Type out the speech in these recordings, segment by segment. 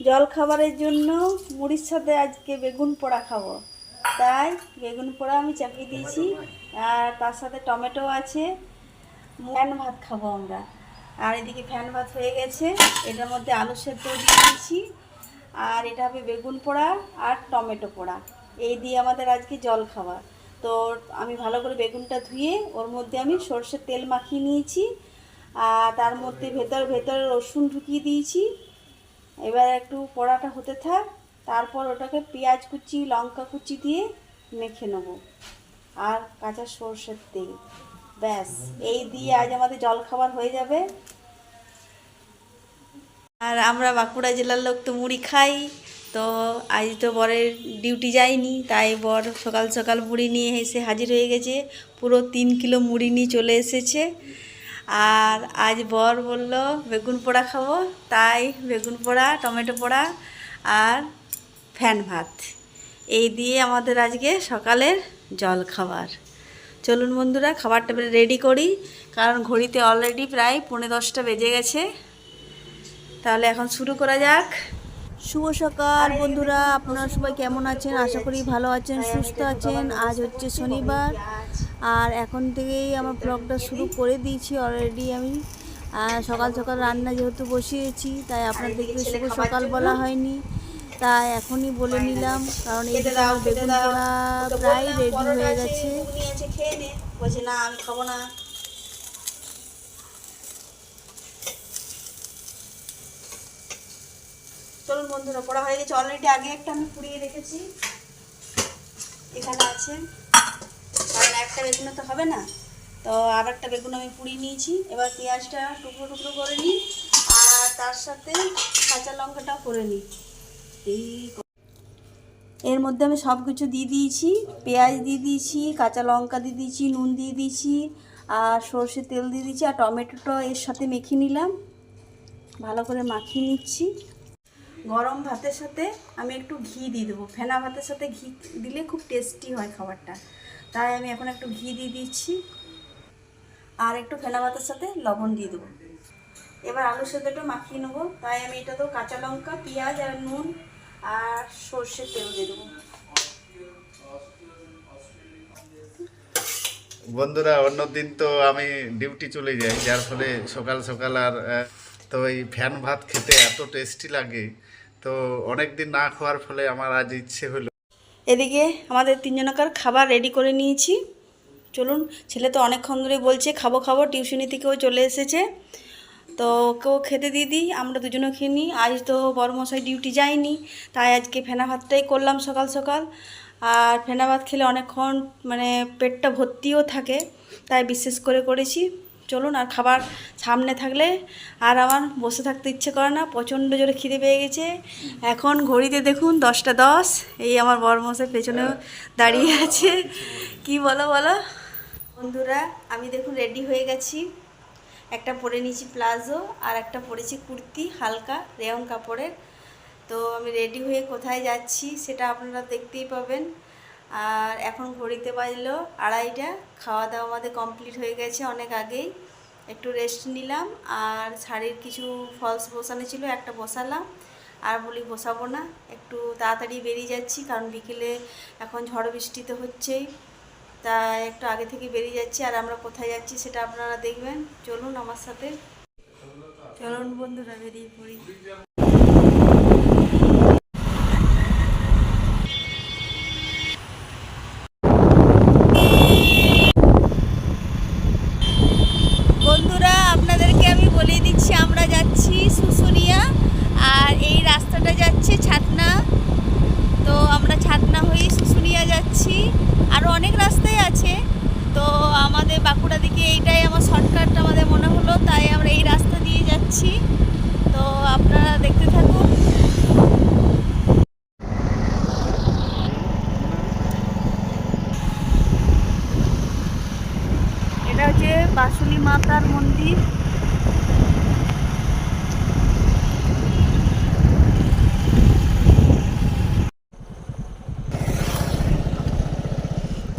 জল খাবারের জন্য মুড়ির সাথে আজকে বেগুন পোড়া খাবো, তাই বেগুন পোড়া আমি চাপিয়ে দিয়েছি। আর তার সাথে টমেটো আছে। ফ্যান ভাত খাবো আমরা। আর এদিকে ফ্যান ভাত হয়ে গেছে, এটার মধ্যে আলু সেদ্ধ দিয়ে দিয়েছি। আর এটা হবে বেগুন পোড়া আর টমেটো পোড়া, এই দিয়ে আমাদের আজকে জল খাবার। তো আমি ভালো করে বেগুনটা ধুয়ে ওর মধ্যে আমি সর্ষের তেল মাখিয়ে নিয়েছি। আর তার মধ্যে ভেতরে রসুন ঢুকিয়ে দিয়েছি। এবার একটু পোড়াটা হতে থাক, তারপর ওটাকে পেঁয়াজ কুচি লঙ্কা কুচি দিয়ে মেখে নেব আর কাঁচা সর্ষের তেল। ব্যাস, এই দিয়ে আজ আমাদের জল খাবার হয়ে যাবে। আর আমরা বাঁকুড়া জেলার লোক তো মুড়ি খাই। তো আজ তো বরের ডিউটি যায়নি, তাই বর সকাল সকাল মুড়ি নিয়ে এসে হাজির হয়ে গেছে। পুরো 3 কিলো মুড়ি নিয়ে চলে এসেছে। আর আজ বর বলল বেগুন পোড়া খাবো, তাই বেগুন পোড়া টমেটো পোড়া আর ফ্যান ভাত, এই দিয়ে আমাদের আজকে সকালের জল খাবার। চলুন বন্ধুরা, খাবারটা রেডি করি, কারণ ঘড়িতে অলরেডি প্রায় 9:45 বেজে গেছে। তাহলে এখন শুরু করা যাক। শুভ সকাল বন্ধুরা, আপনারা সবাই কেমন আছেন? আশা করি ভালো আছেন, সুস্থ আছেন। আজ হচ্ছে শনিবার, আর এখন থেকেই আমার ব্লগটা শুরু করে দিয়েছি অলরেডি আমি। সকাল সকাল রান্না যেহেতু বসিয়েছি, তাই আপনাদেরকে শুভ সকাল বলা হয়নি, তাই এখনই বলে নিলাম। কারণ এই বেগুন পোড়া প্রায় রেডি হয়ে গেছে। খেয়ে নে, বলছে না আমি খাবো না। চলুন বন্ধুরা, পোড়া হয়ে গেছে অলরেডি। আগে একটা আমি পুড়িয়ে রেখেছি, এখানে আছে, কারণ একটা বেগুনে তো হবে না। তো আর একটা বেগুন আমি পুড়িয়ে নিয়েছি। এবার পেঁয়াজটা টুকরো টুকরো করে নিই, আর তার সাথে কাঁচা লঙ্কাটাও করে নিই। এর মধ্যে আমি সব কিছু দিয়ে দিয়েছি, পেঁয়াজ দিয়ে দিয়েছি, কাঁচা লঙ্কা দিয়ে দিয়েছি, নুন দিয়ে দিয়েছি, আর সর্ষের তেল দিয়ে দিয়েছি, আর টমেটোটা এর সাথে মেখে নিলাম। ভালো করে মাখিয়ে নিচ্ছি। গরম ভাতের সাথে আমি একটু ঘি দিয়ে দেবো। ফেনা ভাতের সাথে ঘি দিলে খুব টেস্টি হয় খাবারটা, তাই আমি এখন একটু ঘি দিয়ে দিচ্ছি। আর একটু ফেনা ভাতের সাথে লবণ দিয়ে দেবো। এবার আলুর সাথে একটু মাখিয়ে নেবো, তাই আমি এটা তো কাঁচা লঙ্কা, পেঁয়াজ আর নুন আর সর্ষের তেল দিয়ে দেবো। বন্ধুরা, অন্যদিন তো আমি ডিউটি চলে যাই, যার ফলে সকাল সকাল আর তো এই ফ্যান ভাত খেতে এত টেস্টি লাগে। তো অনেক দিন না খাওয়ার ফলে আমার আজ ইচ্ছে হলো। এদিকে আমাদের 3 জনকার খাবার রেডি করে নিয়েছি। চলুন, ছেলে তো অনেকক্ষণ ধরে বলছে খাবো খাবো, টিউশনি থেকেও চলে এসেছে, তো ওকেও খেতে দিয়ে দিই, আমরা দুজনে খেয়ে নিই। আজ তো বড়মশাই ডিউটি যায়নি, তাই আজকে ফেনা ভাতটাই করলাম সকাল সকাল। আর ফেনা ভাত খেলে অনেকক্ষণ মানে পেটটা ভর্তিও থাকে, তাই বিশেষ করে করেছি। চলুন, আর খাবার সামনে থাকলে আর আমার বসে থাকতে ইচ্ছে করে না, প্রচণ্ড জোরে খিদে পেয়ে গেছে। এখন ঘড়িতে দেখুন 10টা 10, এই আমার বড়মশাই পেছনেও দাঁড়িয়ে আছে। কি বলো বলো বন্ধুরা, আমি দেখুন রেডি হয়ে গেছি। একটা পরে নিয়েছি প্লাজো, আর একটা পরেছি কুর্তি হালকা রেয়ন কাপড়ের। তো আমি রেডি হয়ে কোথায় যাচ্ছি সেটা আপনারা দেখতেই পাবেন। আর এখন ঘড়িতে বাজলো 2:30। খাওয়া দাওয়া আমাদের কমপ্লিট হয়ে গেছে অনেক আগেই। একটু রেস্ট নিলাম, আর শাড়ির কিছু ফলস বসানো ছিল, একটা বসালাম। আর বলি বসাবো না, একটু তাড়াতাড়ি বেরিয়ে যাচ্ছি, কারণ বিকেলে এখন ঝড় বৃষ্টি তো হচ্ছেই, তাই একটু আগে থেকে বেরিয়ে যাচ্ছি। আর আমরা কোথায় যাচ্ছি সেটা আপনারা দেখবেন। চলুন আমার সাথে, চলুন বন্ধুরা বেরিয়ে পড়ি। বন্ধুরা, আপনাদেরকে আমি বলে দিচ্ছি, আমরা যাচ্ছি শুশুনিয়া, আর এই রাস্তাটা যাচ্ছে ছাতনা। তো আমরা ছাতনা হয়ে শুশুনিয়া যাচ্ছি, আরও অনেক রাস্তায় আছে। তো আমাদের বাঁকুড়া দিকে এইটাই আমার শর্টকাট আমাদের মনে হলো, তাই আমরা এই রাস্তা দিয়ে যাচ্ছি। তো আপনারা দেখতে থাকুন। এটা হচ্ছে বাসুলি মাতার মন্দির।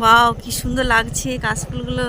ওয়াও, কি সুন্দর লাগছে কাশফুলগুলো।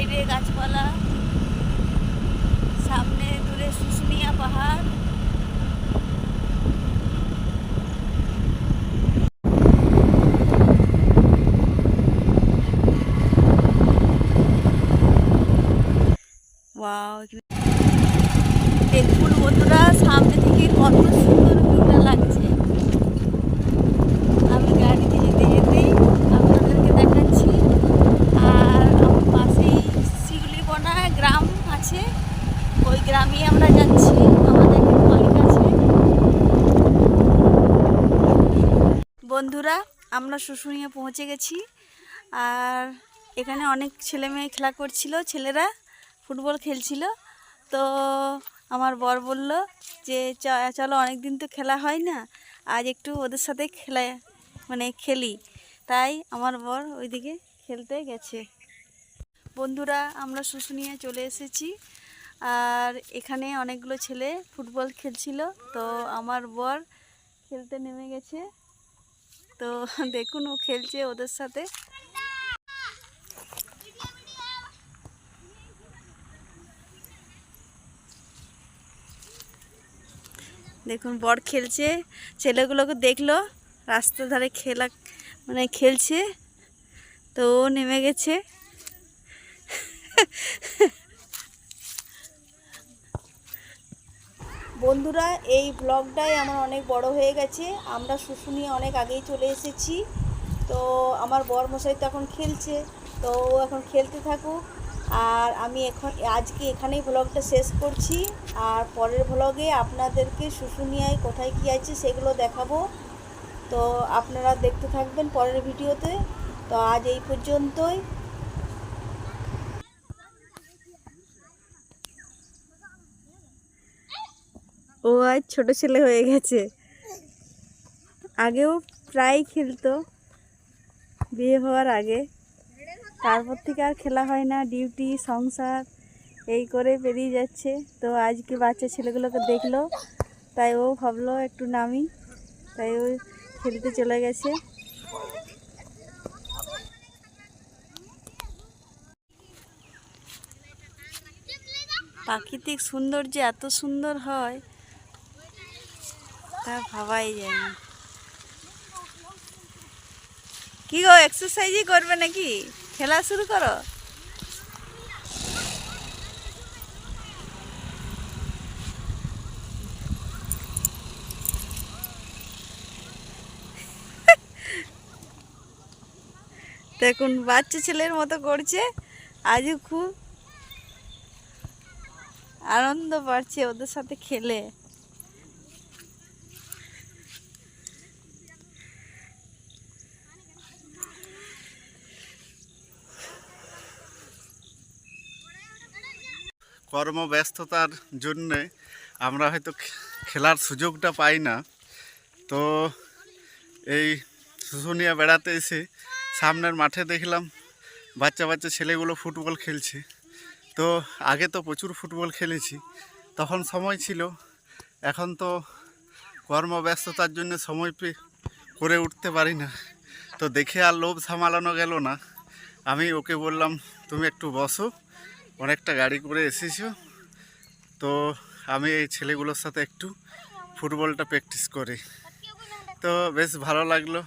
চারিদিকে গাছপালা, সামনে দূরে শুশুনিয়া পাহাড়। ওয়াও, দেখুন বন্ধুরা সামনে থেকে কত সুন্দর ভিউটা লাগছে। আমি গাড়িতে যেতে যেতেই আপনাদেরকে দেখাচ্ছি। আর আমার পাশেই শিউলিবনা গ্রাম আছে, ওই গ্রামেই আমরা যাচ্ছি, আমাদের মালিক আছে। বন্ধুরা আমরা শুশুনিয়া পৌঁছে গেছি। আর এখানে অনেক ছেলে মেয়ে খেলা করছিল, ছেলেরা ফুটবল খেলছিল। তো আমার বর বলল যে চলো, অনেক দিন তো খেলা হয় না, আজ একটু ওদের সাথে খেলি। তাই আমার বর ওইদিকে খেলতে গেছে। বন্ধুরা আমরা শুশুনিয়া চলে এসেছি। আর এখানে অনেকগুলো ছেলে ফুটবল খেলছিল, তো আমার বর খেলতে নেমে গেছে। তো দেখুন ও খেলছে ওদের সাথে। দেখুন বর খেলছে, ছেলেগুলোকে দেখলো রাস্তার ধারে খেলছে, তো ও নেমে গেছে। বন্ধুরা এই ব্লগটাই আমার অনেক বড় হয়ে গেছে। আমরা শুশুনিয়া অনেক আগেই চলে এসেছি। তো আমার বর মশাই তো এখন খেলছে, তো ও এখন খেলতে থাকুক। আর আমি আজকে এখানেই ব্লগটা শেষ করছি। আর পরের ব্লগে আপনাদেরকে শুশুনিয়ায় কোথায় কী আছে সেগুলো দেখাবো। তো আপনারা দেখতে থাকবেন পরের ভিডিওতে। তো আজ এই পর্যন্তই। ও আজ ছোট ছেলে হয়ে গেছে, আগেও প্রায় খেলতো বিয়ে হওয়ার আগে। তারপর থেকে আর খেলা হয় না, ডিউটি সংসার এই করে বেরিয়ে যাচ্ছে। তো আজকে বাচ্চা ছেলেগুলোকে দেখলো, তাই ও ভাবলো একটু নামি, তাই ও খেলতে চলে গেছে। প্রাকৃতিক সৌন্দর্য এত সুন্দর হয় তা ভাবাই যায় না। কি গো, এক্সারসাইজই করবে নাকি? খেলা শুরু করো। দেখুন বাচ্চা ছেলের মতো করছে, আজও খুব আনন্দ পাচ্ছে ওদের সাথে খেলে। কর্মব্যস্ততার জন্যে আমরা হয়তো খেলার সুযোগটা পাই না। তো এই শুশুনিয়া বেড়াতে এসে সামনের মাঠে দেখলাম বাচ্চা বাচ্চা ছেলেগুলো ফুটবল খেলছে। তো আগে তো প্রচুর ফুটবল খেলেছি, তখন সময় ছিল। এখন তো কর্মব্যস্ততার জন্য সময় করে উঠতে পারি না। তো দেখে আর লোভ সামলানো গেল না। আমি ওকে বললাম তুমি একটু বসো, অনেকটা গাড়ি করে এসেছো, তো আমি এই ছেলেগুলোর সাথে একটু ফুটবলটা প্র্যাকটিস করি। তো বেশ ভালো লাগলো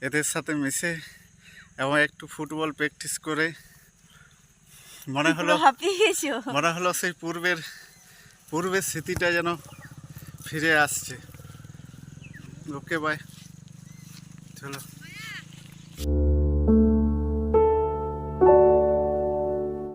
এদের সাথে মিশে এবং একটু ফুটবল প্র্যাকটিস করে মনে হলো সেই পূর্বের স্মৃতিটা যেন ফিরে আসছে। ওকে বাই, চলো।